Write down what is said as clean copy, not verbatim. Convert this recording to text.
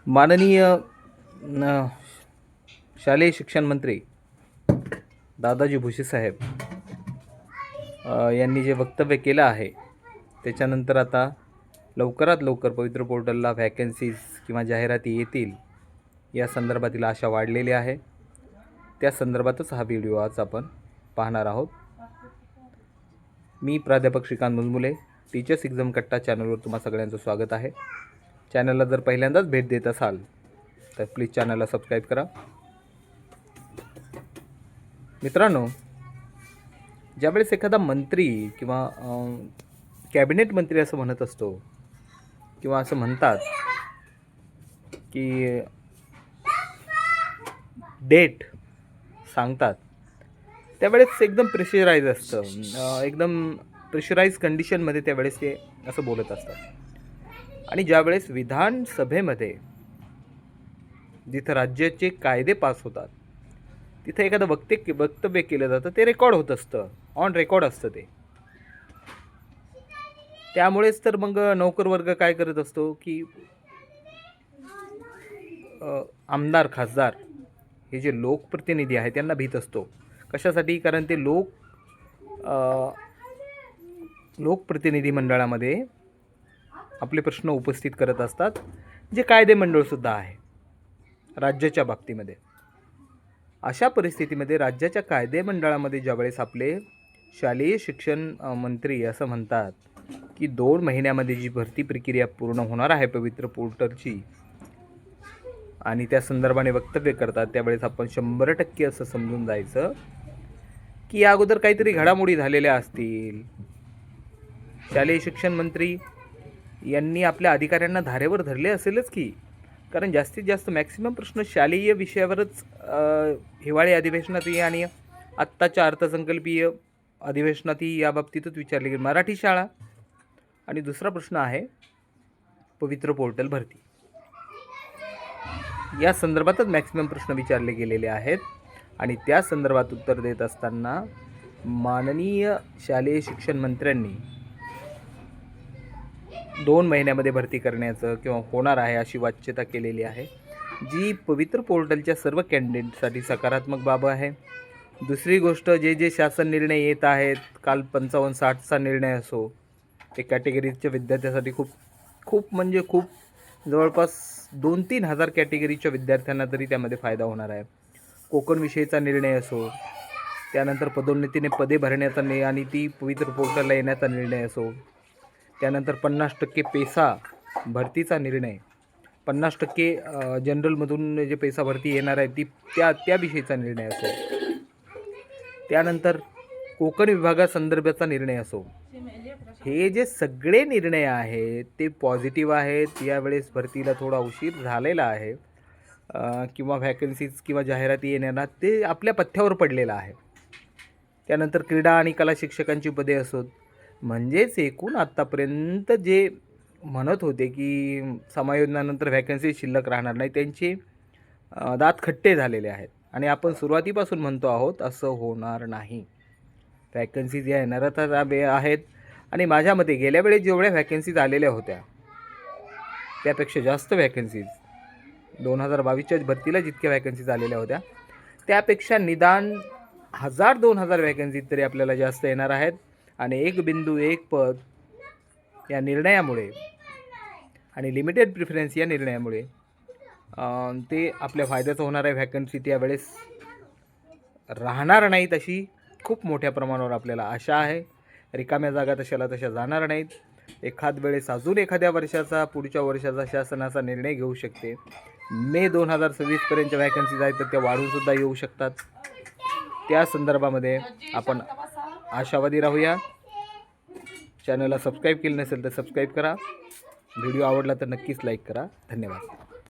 माननीय शालेय शिक्षण मंत्री दादाजी भुसे साहेब यांनी जे वक्तव्य केलं आहे त्याच्यानंतर आता लवकरात लवकर पवित्र पोर्टलला व्हॅकन्सीज किंवा जाहिराती येतील या संदर्भातील आशा वाढलेली आहे. त्या संदर्भातच हा व्हिडिओ आज आपण पाहणार आहोत. मी प्राध्यापक श्रीकांत मुलमुले, टीचर्स एक्झाम कट्टा चॅनलवर तुम्हा सगळ्यांचं स्वागत आहे. चॅनलला जर पहिल्यांदाच भेट देत असाल तर प्लीज चॅनलला सबस्क्राईब करा. मित्रांनो, ज्यावेळेस एखादा मंत्री किंवा कॅबिनेट मंत्री असं म्हणत असतो किंवा असं म्हणतात की डेट सांगतात, त्यावेळेस एकदम प्रेशराईज असतं, एकदम प्रेशराईज कंडिशनमध्ये त्यावेळेस ते असं बोलत असतात. आणि ज्यावेळेस विधानसभेमध्ये जिथं राज्याचे कायदे पास होतात तिथं एखादं वक्तव्य केलं जातं, ते रेकॉर्ड होत असतं, ऑन रेकॉर्ड असतं ते. त्यामुळेच तर मग नोकर वर्ग काय करत असतो की आमदार खासदार हे जे लोकप्रतिनिधी आहेत त्यांना भीत असतो. कशासाठी? कारण ते लोकप्रतिनिधी मंडळामध्ये आपले प्रश्न उपस्थित करत असतात, जे कायदे मंडळसुद्धा आहे राज्याच्या बाबतीमध्ये. अशा परिस्थितीमध्ये राज्याच्या कायदे मंडळामध्ये ज्यावेळेस आपले शालेय शिक्षण मंत्री असं म्हणतात की 2 महिन्यामध्ये जी भरती प्रक्रिया पूर्ण होणार आहे पवित्र पोर्टलची, आणि त्या संदर्भाने वक्तव्य करतात, त्यावेळेस आपण 100% असं समजून जायचं की या अगोदर काहीतरी घडामोडी झालेल्या असतील. शालेय शिक्षण मंत्री यांनी आपल्या अधिकाऱ्यांना धारेवर धरले असेलच की, कारण जास्तीत जास्त मॅक्सिमम प्रश्न शालेय विषयावरच हिवाळी अधिवेशनातही आणि आत्ताच्या अर्थसंकल्पीय अधिवेशनातही याबाबतीतच विचारले गेले. मराठी शाळा आणि दुसरा प्रश्न आहे पवित्र पोर्टल भरती. या संदर्भातच मॅक्सिमम प्रश्न विचारले गेलेले आहेत. आणि त्या संदर्भात उत्तर देत असताना माननीय शालेय शिक्षण मंत्र्यांनी 2 महिन्यामध्ये भरती करण्याचं किंवा होणार आहे अशी वाच्यता केलेली आहे, जी पवित्र पोर्टलच्या सर्व कॅन्डिडेटसाठी सकारात्मक बाब आहे. दुसरी गोष्ट, जे शासन निर्णय येत आहेत, काल 55-60चा निर्णय असो, ते कॅटेगरीजच्या विद्यार्थ्यांसाठी खूप जवळपास 2-3 हजार कॅटेगरीच्या विद्यार्थ्यांना तरी त्यामध्ये फायदा होणार आहे. कोकण विषयीचा निर्णय असो, त्यानंतर पदोन्नतीने पदे भरण्याचा आणि ती पवित्र पोर्टलला येण्याचा निर्णय असो, त्यानंतर 50% पेसा भरतीचा निर्णय, 50% जनरलमधून जे पेसा भरती येणार आहे ती त्या विषयीचा निर्णय असो, त्यानंतर कोकण विभागासंदर्भाचा निर्णय असो, हे जे सगळे निर्णय आहेत ते पॉझिटिव्ह आहेत. यावेळेस भरतीला थोडा उशीर झालेला आहे किंवा व्हॅकन्सीज किंवा जाहिराती येण्याला ते आपल्या पथ्यावर पडलेलं आहे. त्यानंतर क्रीडा आणि कला शिक्षकांची पदे असोत, म्हणजेच एकूण आत्तापर्यंत जे म्हणत होते की समायोजनानंतर व्हॅकन्सी शिल्लक राहणार नाही, त्यांचे दात खट्टे झालेले आहेत. आणि आपण सुरुवातीपासून म्हणतो आहोत असं होणार नाही. व्हॅकन्सीज या येणारच आहेत. आणि माझ्या मते गेल्या वेळेस जेवढ्या व्हॅकन्सीज आलेल्या होत्या त्यापेक्षा जास्त व्हॅकन्सीज 2022च्या भरतीला जितक्या व्हॅकन्सीज आलेल्या होत्या त्यापेक्षा निदान 1000-2000 व्हॅकन्सीज तरी आपल्याला जास्त येणार आहेत. आणि 1 पद या निर्णयामुळे आणि लिमिटेड प्रिफरन्स या निर्णयामुळे ते आपल्या फायद्याचं होणार आहे. व्हॅकन्सी त्यावेळेस राहणार नाहीत अशी खूप मोठ्या प्रमाणावर आपल्याला आशा आहे. रिकाम्या जागा तशा जाणार नाहीत. एखाद वेळेस अजून एखाद्या वर्षाचा पुढच्या वर्षाचा शासनाचा निर्णय घेऊ शकते. मे 2026पर्यंतच्या व्हॅकन्सीज आहेत तर त्या वाढूनसुद्धा येऊ शकतात. त्या संदर्भामध्ये आपण आशावादी राहूया. चॅनलला सबस्क्राईब केलं नसेल तर सबस्क्राईब करा. व्हिडिओ आवडला तर नक्कीच लाईक करा. धन्यवाद.